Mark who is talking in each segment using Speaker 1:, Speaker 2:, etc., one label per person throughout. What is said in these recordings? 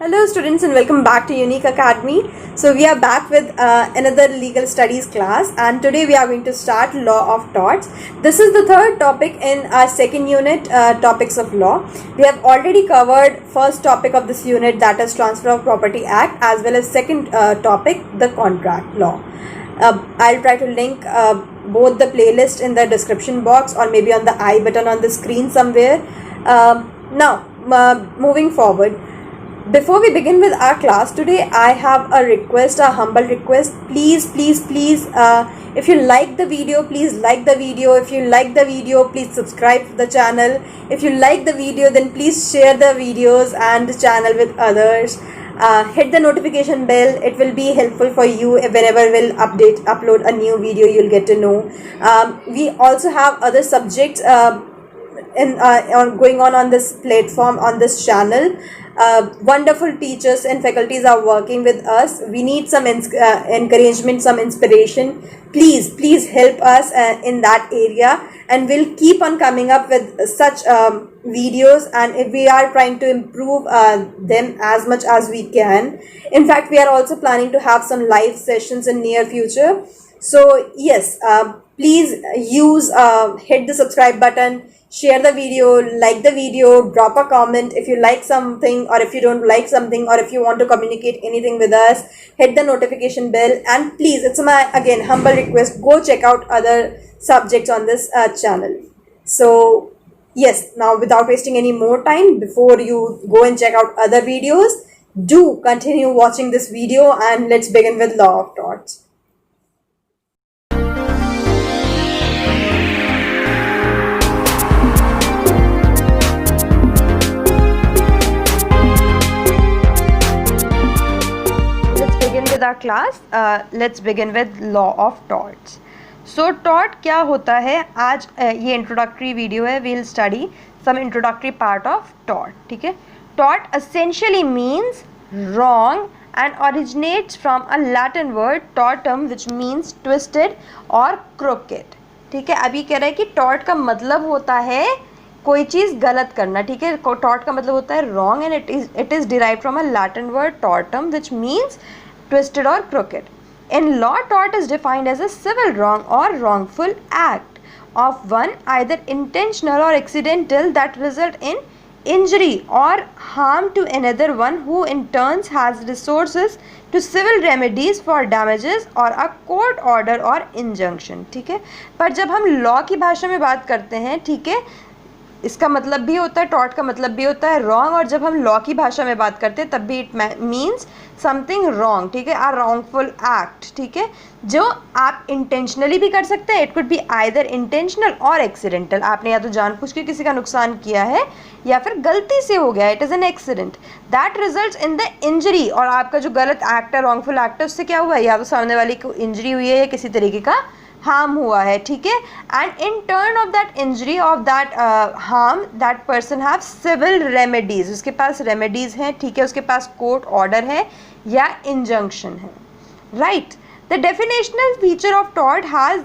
Speaker 1: Hello students and welcome back to Unique Academy. So we are back with another legal studies class, and today we are going to start law of torts. This is the third topic in our second unit, topics of law. We have already covered first topic of this unit, that is Transfer of Property Act, as well as second topic, the contract law. I'll try to link both the playlist in the description box or maybe on the I button on the screen somewhere. Now moving forward, before we begin with our class today, I have a request, a humble request. Please, if you like the video, please like the video. If you like the video, please subscribe to the channel. If you like the video, then please share the videos and the channel with others. Hit the notification bell. It will be helpful for you whenever we'll upload a new video. You'll get to know. We also have other subjects going on this platform, on this channel. Wonderful teachers and faculties are working with us. We need some encouragement, some inspiration. Please help us in that area, and we'll keep on coming up with such videos, and if we are trying to improve them as much as we can. In fact, we are also planning to have some live sessions in near future. So yes, please hit the subscribe button, share the video, like the video, drop a comment if you like something, or if you don't like something, or if you want to communicate anything with us. Hit the notification bell, and please, it's my again humble request, go check out other subjects on this channel. So yes, now without wasting any more time, before you go and check out other videos, do continue watching this video, and let's begin with law of torts. With our class, let's begin with law of torts. So tort क्या होता है? आज ये introductory video है. We'll study some introductory part of tort. ठीक है? Tort essentially means wrong and originates from a Latin word tortum, which means twisted or crooked. ठीक है? अभी कह रहा है कि tort का मतलब होता है कोई चीज़ गलत करना. ठीक है? tort का मतलब होता है wrong, and it is derived from a Latin word tortum, which means twisted or crooked. In law, tort is defined as a civil wrong or wrongful act of one, either intentional or accidental, that result in injury or harm to another one, who in turn has resources to civil remedies for damages or a court order or injunction. ठीक है? पर जब हम law की भाषा में बात करते हैं, ठीक है, इसका मतलब भी होता है, टॉर्ट का मतलब भी होता है रॉन्ग, और जब हम लॉ की भाषा में बात करते हैं तब भी इट मीन्स समथिंग रॉन्ग. ठीक है? आ रॉन्गफुल एक्ट. ठीक है? जो आप इंटेंशनली भी कर सकते हैं. It could be either intentional और एक्सीडेंटल. आपने या तो जानबूझ के किसी का नुकसान किया है या फिर गलती से हो गया. It is an accident that results in the injury. और आपका जो गलत एक्ट है, रॉन्गफुल एक्ट है, उससे क्या हुआ है? या तो सामने वाले को इंजरी हुई है या किसी तरीके का हार्म हुआ है. ठीक है? And in turn of that injury, of that harm, that person have civil remedies. उसके पास रेमेडीज हैं. ठीक है? उसके पास कोर्ट ऑर्डर है या इंजंक्शन है. Right? The definitional feature of tort are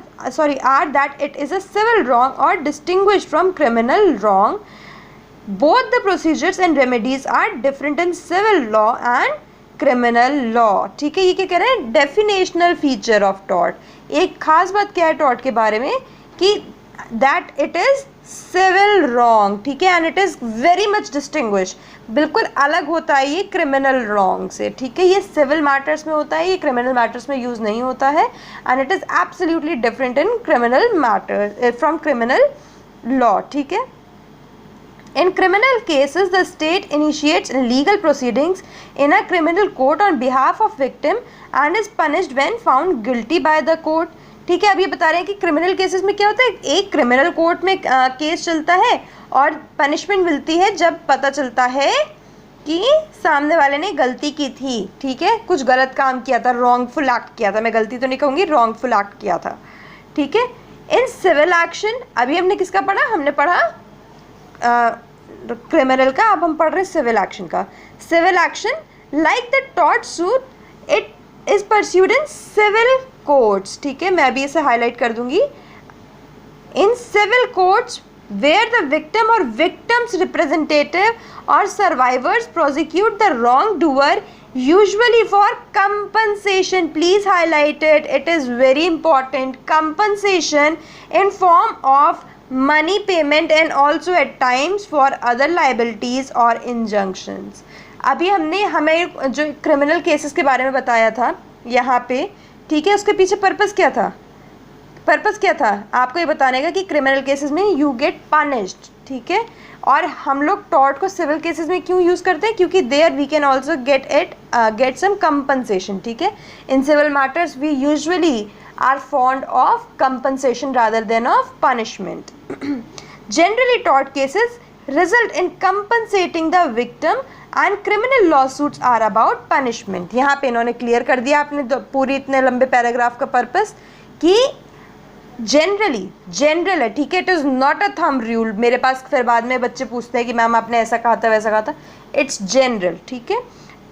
Speaker 1: that it is a civil wrong और distinguished from criminal wrong. Both the procedures and remedies are different in civil law and criminal law. ठीक है? ये क्या कह रहे हैं? Definitional feature of tort. एक खास बात क्या है टॉर्ट के बारे में कि that it is civil wrong. ठीक है? And it is very much distinguish. बिल्कुल अलग होता है ये क्रिमिनल रॉन्ग से. ठीक है? ये सिविल मैटर्स में होता है, ये क्रिमिनल मैटर्स में यूज़ नहीं होता है. And it is absolutely different in criminal matter from criminal law. ठीक है? In criminal cases, the state initiates legal proceedings in a criminal court on behalf of victim and is punished when found guilty by the court. ठीक है? अब ये बता रहे हैं कि क्रिमिनल केसेस में क्या होता है, एक क्रिमिनल कोर्ट में केस चलता है और पनिशमेंट मिलती है जब पता चलता है कि सामने वाले ने गलती की थी. ठीक है? कुछ गलत काम किया था, रॉन्गफुल एक्ट किया था. मैं गलती तो नहीं कहूँगी, रॉन्गफुल एक्ट किया था. ठीक है? इन सिविल एक्शन, अभी हमने किसका पढ़ा? हमने पढ़ा क्रिमिनल का, अब हम पढ़ रहे हैं सिविल एक्शन का. Civil action like the tort suit, it is pursued in civil courts. ठीक है? मैं अभी इसे हाईलाइट कर दूंगी. In civil courts where the victim or victim's representative or survivors prosecute the wrongdoer, usually for compensation. Please highlight it, it is very important. Compensation in form of money payment and also at times for other liabilities or injunctions. अभी हमने हमें जो criminal cases के बारे में बताया था यहाँ पे, ठीक है, उसके पीछे पर्पस क्या था? पर्पस क्या था? आपको ये बताने का कि क्रिमिनल केसेस में यू गेट पनिश्ड, ठीक है। और हम लोग टॉर्ट को सिविल केसेस में क्यों यूज़ करते हैं? क्योंकि there we can also get some compensation, ठीक है। In civil matters we usually are fond of compensation rather than of punishment. Generally, tort cases result in compensating the victim and criminal lawsuits are about punishment. यहाँ पे इन्होंने clear कर दिया आपने पूरी इतने लंबे पैराग्राफ का पर्पस कि जनरल है, ठीक है, it is not a thumb rule. मेरे पास फिर बाद में बच्चे पूछते हैं कि मैम आपने ऐसा कहा था वैसा कहा था. इट्स जनरल, ठीक है.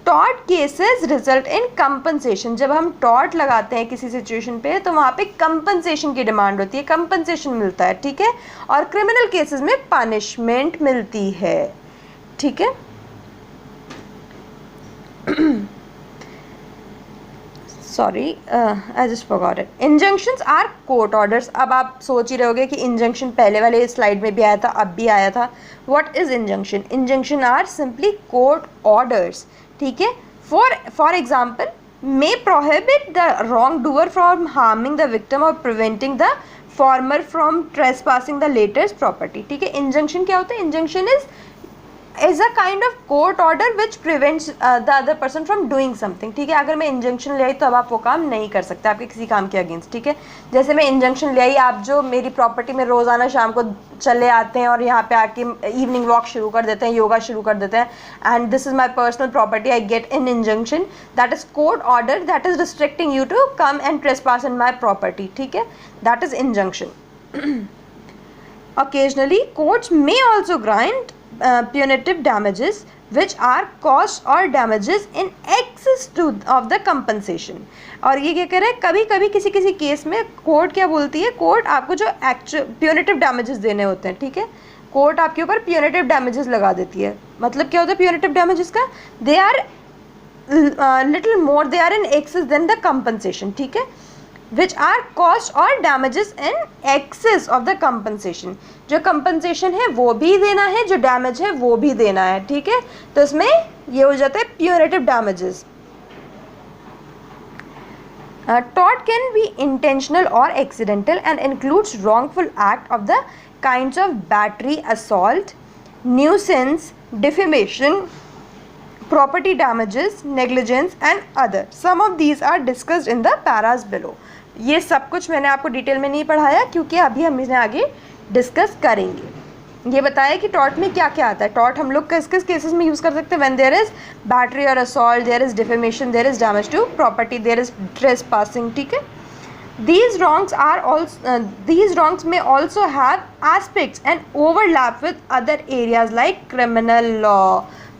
Speaker 1: Tort cases result in compensation. जब हम टॉर्ट लगाते हैं किसी सिचुएशन पे तो वहाँ पे कंपनसेशन की डिमांड होती है, कंपनसेशन मिलता है, ठीक है. और क्रिमिनल केसेस में पनिशमेंट मिलती है, ठीक है. Sorry, I just forgot it. Injunctions are court orders. अब आप सोच ही रहोगे कि इंजंक्शन पहले वाले स्लाइड में भी आया था, अब भी आया था. What is injunction? Injunction are simply court orders, ठीक है. For example, may prohibit the wrong doer from harming the victim और preventing the former from trespassing the latter's property, ठीक है. इंजंक्शन क्या होता है? Injunction is a kind of court order which prevents the other person from doing something, ठीक है. अगर मैं इंजंक्शन ले आई तो अब आप वो काम नहीं कर सकते आपके किसी काम के अगेंस्ट, ठीक है. जैसे मैं इंजंक्शन ले आई, आप जो मेरी प्रॉपर्टी में रोज़ाना शाम को चले आते हैं और यहाँ पे आके इवनिंग वॉक शुरू कर देते हैं, योगा शुरू कर देते हैं, and this is my personal property, I get an injunction, that is court order that is restricting you to come and trespass in my property, ठीक है. That is injunction. Occasionally, courts may also grant punitive damages, which are costs or damages in excess of the compensation. और ये क्या कह रहे हैं, कभी कभी किसी किसी केस में कोर्ट क्या बोलती है, कोर्ट आपको जो एक्चुअल प्यूनिटिव डैमेजेस देने होते हैं, ठीक है, कोर्ट आपके ऊपर प्यूनिटिव डैमेजेस लगा देती है. मतलब क्या होता है प्यूनिटिव डैमेजेस का? They are little more, they are in excess than the compensation, ठीक है. which are cost or damages in excess of the compensation. जो compensation है वो भी देना है, जो damage है वो भी देना है, ठीक है. तो इसमें ये हो जाता है punitive damages. Tort can be intentional or accidental and includes wrongful act of the kinds of battery, assault, nuisance, defamation, property damages, negligence and other. Some of these are discussed in the paras below. ये सब कुछ मैंने आपको detail में नहीं पढ़ाया क्योंकि अभी हम इन्हें आगे डिस्कस करेंगे. ये बताया कि टॉर्ट में क्या क्या आता है. टॉर्ट हम लोग किस किस केसेस में यूज़ कर सकते हैं? व्हेन देयर इज बैटरी और assault, there is defamation, there is damage to property, there is trespassing, ठीक है. These wrongs may also have aspects and overlap with other areas like criminal law.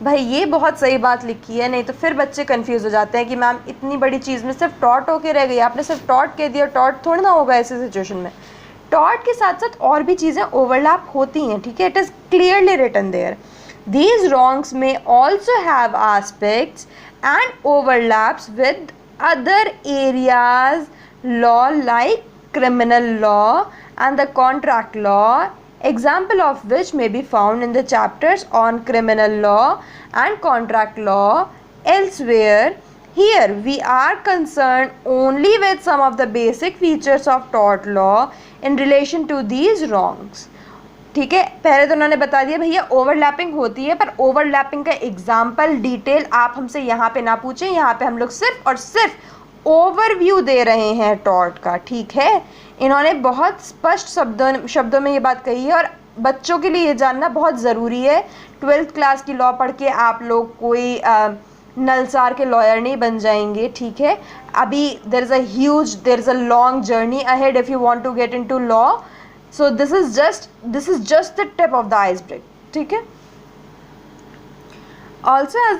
Speaker 1: भाई ये बहुत सही बात लिखी है, नहीं तो फिर बच्चे कंफ्यूज हो जाते हैं कि मैम इतनी बड़ी चीज़ में सिर्फ टॉर्ट होके रह गई, आपने सिर्फ टॉर्ट कह दिया, टॉर्ट थोड़ा ना होगा ऐसे सिचुएशन में. टॉर्ट के साथ साथ और भी चीज़ें ओवरलैप होती हैं, ठीक है. It is clearly written there. These wrongs में also have aspects and overlaps with other areas law like criminal law and the contract law, example of which may be found in the chapters on criminal law and contract law elsewhere. Here we are concerned only with some of the basic features of tort law in relation to these wrongs, ठीक है. पहले तो उन्होंने बता दिया भैया overlapping होती है, पर ओवरलैपिंग का एग्जाम्पल डिटेल आप हमसे यहाँ पे ना पूछें. यहाँ पे हम लोग सिर्फ और सिर्फ ओवरव्यू दे रहे हैं टॉर्ट का, ठीक है. इन्होंने बहुत स्पष्ट शब्दों में ये बात कही है और बच्चों के लिए ये जानना बहुत ज़रूरी है. 12th क्लास की लॉ पढ़ के आप लोग कोई नलसार के लॉयर नहीं बन जाएंगे, ठीक है. अभी there is a long journey ahead if you want to get into law. So this is just the tip of the iceberg, ठीक है. Also, as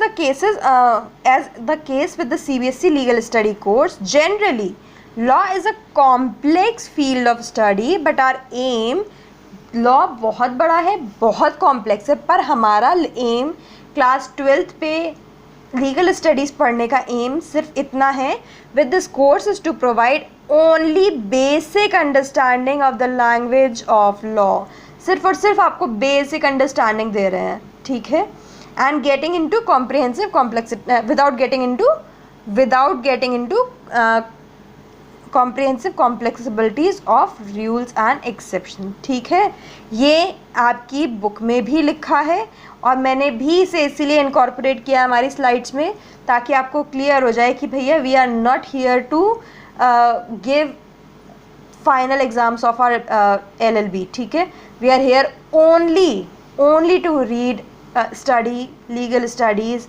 Speaker 1: the case with the CBSE legal study course, generally law is a complex field of study, but our aim law बहुत बड़ा है, बहुत complex है, पर हमारा M class 12th पे लीगल स्टडीज़ पढ़ने का एम सिर्फ इतना है, with this course is to provide only basic understanding of the language of law. सिर्फ और सिर्फ आपको बेसिक अंडरस्टैंडिंग दे रहे हैं, ठीक है, and getting into comprehensive complexity without getting into comprehensive complexibilities of rules and exception, ठीक है। ये आपकी बुक में भी लिखा है और मैंने भी इसे इसीलिए इनकॉर्पोरेट किया हमारी स्लाइड्स में, ताकि आपको क्लियर हो जाए कि भैया we are not here to give final exams of our LLB, ठीक है। We are here only to read study legal studies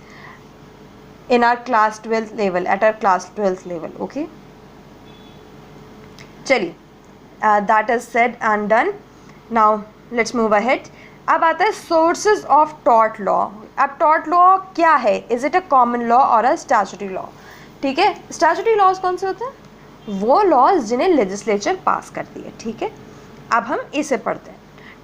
Speaker 1: in our class 12th level, at our class 12th level, okay। चलिए, that is said and done, now let's move ahead। अब आता है sources of tort law। अब tort law क्या है? Is it a common law or a statutory law? ठीक है, statutory laws कौन से होते हैं? वो laws जिन्हें legislature पास करती है, ठीक है। अब हम इसे पढ़ते हैं।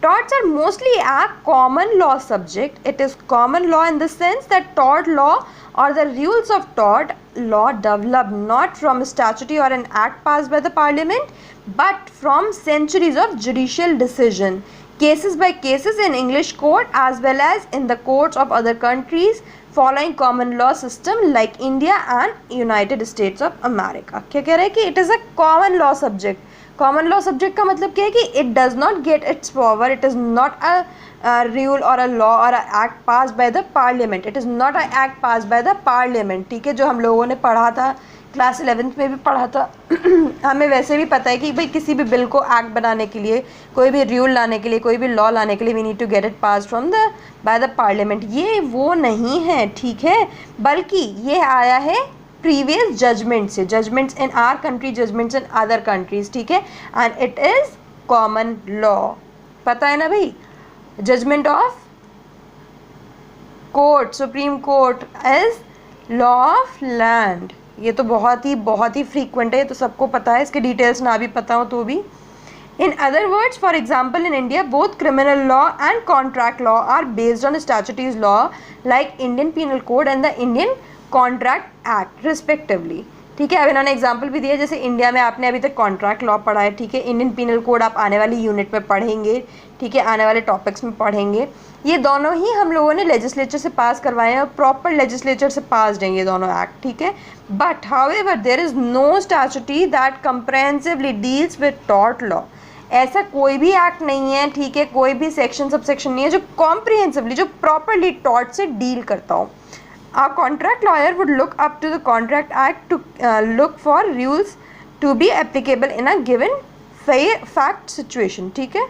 Speaker 1: Torts are mostly a common law subject. It is common law in the sense that tort law or the rules of tort law develop not from statute or an act passed by the parliament, but from centuries of judicial decision, cases by cases in English court as well as in the courts of other countries following common law system like India and United States of America। क्या कह रहे हैं कि it is a common law subject। Common law subject का मतलब क्या है कि it does not gate it's power, it is not a rule और अ लॉ और अ act pass bye the parliament, it is not a act pass bye the parliament, ठीक है, जो हम लोगों ने पढ़ा था क्लास 11th में भी पढ़ा था। हमें वैसे भी पता है कि भाई किसी भी बिल को एक्ट बनाने के लिए, कोई भी रूल लाने के लिए, कोई भी लॉ लाने के लिए, we need to get it pass from the by the parliament. ये वो नहीं है, ठीक है, बल्कि ये आया है प्रीवियस जजमेंट से, judgements in our country, judgements in other countries, ठीक है, and it is common law. पता है ना भाई, judgement of court, supreme court is law of land. ये तो बहुत ही फ्रीक्वेंट है, तो सबको पता है, इसके डिटेल्स ना भी पता हो तो भी। In other words, for example in India both criminal law and contract law are based on statutories law like Indian penal code and the Indian contract act respectively, ठीक है। अब इन्होंने एग्जाम्पल भी दिया, जैसे इंडिया में आपने अभी तक कॉन्ट्रैक्ट लॉ पढ़ा है, ठीक है, इंडियन पीनल कोड आप आने वाली यूनिट में पढ़ेंगे, ठीक है, आने वाले टॉपिक्स में पढ़ेंगे। ये दोनों ही हम लोगों ने लेजिस्लेचर से पास करवाए हैं और प्रॉपर लेजिस्लेचर से पास हैं ये दोनों एक्ट, ठीक है। But however there is no statutory that comprehensively deals with tort law. ऐसा कोई भी एक्ट नहीं है, ठीक है, कोई भी सेक्शन सबसेक्शन नहीं है जो कॉम्प्रिहेंसिवली, जो प्रॉपरली टॉर्ट से डील करता हो। A contract lawyer would look up to the Contract Act to look for rules to be applicable in a given fact situation, ठीक है।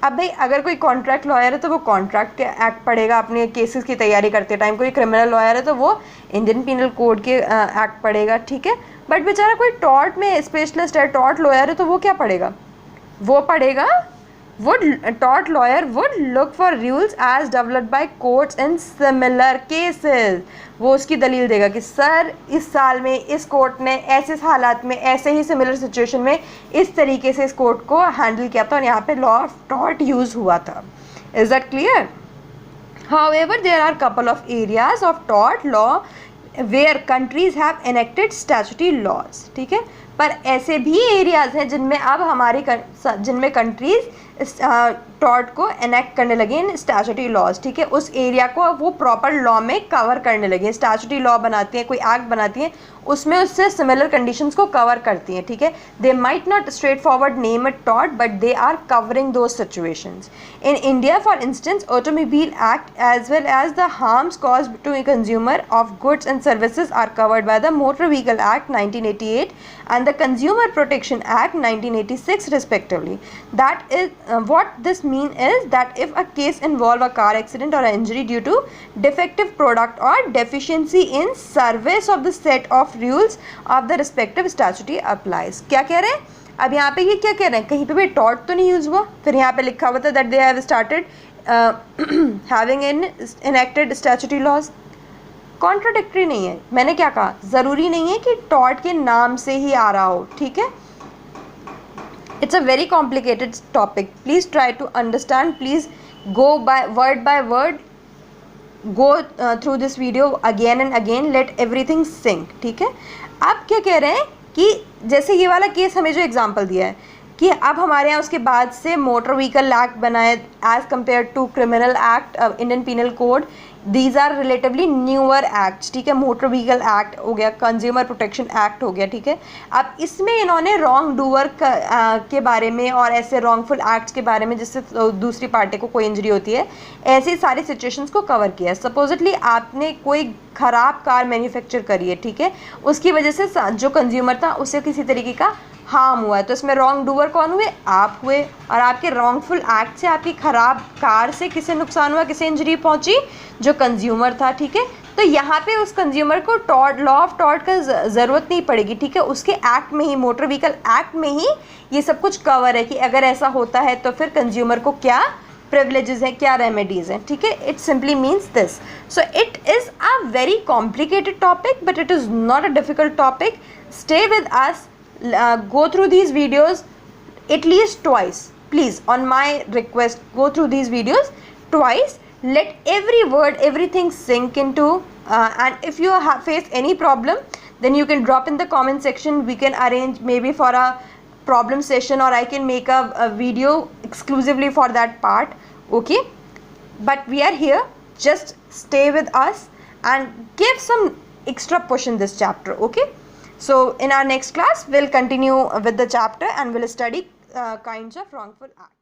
Speaker 1: अब भाई अगर कोई कॉन्ट्रैक्ट लॉयर है तो वो कॉन्ट्रैक्ट के एक्ट पढ़ेगा अपने केसेस की तैयारी करते टाइम, कोई क्रिमिनल लॉयर है तो वो इंडियन पीनल कोड के एक्ट पढ़ेगा, ठीक है। बट बेचारा कोई टॉर्ट में स्पेशलिस्ट है, टॉर्ट लॉयर है, तो वो क्या पढ़ेगा? वो पढ़ेगा, tort lawyer would look for rules as developed by courts in similar cases। वो उसकी दलील देगा कि सर इस साल में इस कोर्ट ने ऐसे हालात में, ऐसे ही सिमिलर सिचुएशन में इस तरीके से इस कोर्ट को हैंडल किया था और यहाँ पे लॉ ऑफ टॉर्ट यूज़ हुआ था। Is that clear? However, there are couple of areas of tort law where countries have enacted statutory laws, ठीक है। पर ऐसे भी एरियाज़ हैं जिनमें अब जिनमें कंट्रीज़ टॉर्ट को एनेक्ट करने लगे इन स्टैट्यूटरी लॉज, ठीक है। उस एरिया को वो प्रॉपर लॉ में कवर करने लगे, स्टैट्यूटरी लॉ बनाती हैं, कोई एक्ट बनाती हैं, उसमें उससे सिमिलर कंडीशंस को कवर करती हैं, ठीक है। They might not straightforward name it tort, but they are covering those situations. In India for instance, automobile act as well as the harms caused to a consumer of goods and services are covered by the motor vehicle act 1988 and the Consumer Protection Act 1986 respectively। That is what this mean is that if a case involve a car accident or an injury due to defective product or deficiency in service of the set of rules of the respective statute applies। क्या कह रहे हैं अब यहाँ पे? ये क्या कह रहे हैं? कहीं पे भी टॉर्ट तो नहीं यूज हुआ, फिर यहाँ पे लिखा हुआ था that they have started having enacted statutory laws। Contradictory नहीं है। मैंने क्या कहा? ज़रूरी नहीं है कि टॉर्ट के नाम से ही आ रहा हो, ठीक है। It's a very complicated topic. Please try to understand. Please go by word, go through this video again and again. Let everything sink. ठीक है. आप क्या कह रहे हैं कि जैसे ये वाला केस हमें जो एग्जांपल दिया है कि अब हमारे यहाँ उसके बाद से मोटर व्हीकल एक्ट बना है as compare to criminal act, Indian penal code. These are relatively newer acts. ठीक है. मोटर व्हीकल एक्ट हो गया, कंज्यूमर प्रोटेक्शन एक्ट हो गया. ठीक है. अब इसमें इन्होंने रॉन्ग डूअर के बारे में और ऐसे रॉन्गफुल एक्ट्स के बारे में जिससे दूसरी पार्टी को कोई इंजरी होती है, ऐसी सारी सिचुएशंस को कवर किया है. सपोजिटली आपने कोई ख़राब कार मैन्युफैक्चर करी है. ठीक है. उसकी वजह से जो कंज्यूमर था उसे किसी तरीके का हार्म हुआ है, तो इसमें रॉन्ग डूअर कौन हुए? आप हुए. और आपके रॉन्गफुल एक्ट से आपकी ख़राब कार से किसे नुकसान हुआ, किसे इंजरी पहुंची? जो कंज्यूमर था. ठीक है. तो यहाँ पे उस कंज्यूमर को लॉ ऑफ टॉर्ट का ज़रूरत नहीं पड़ेगी. ठीक है. उसके एक्ट में ही, मोटर व्हीकल एक्ट में ही ये सब कुछ कवर है कि अगर ऐसा होता है तो फिर कंज्यूमर को क्या प्रिविलेजेस हैं, क्या रेमेडीज़ हैं. ठीक है. It simply means this. So it is a very complicated topic but it is not a difficult topic. Stay with us. Go through these videos at least twice, please, on my request. Go through these videos twice. Let every word, everything sink into, and if you face any problem, then you can drop in the comment section. We can arrange maybe for a problem session, or I can make a video exclusively for that part. Okay, but we are here. Just stay with us and give some extra push in this chapter. Okay. So in our next class, we'll continue with the chapter and we'll study kinds of wrongful acts.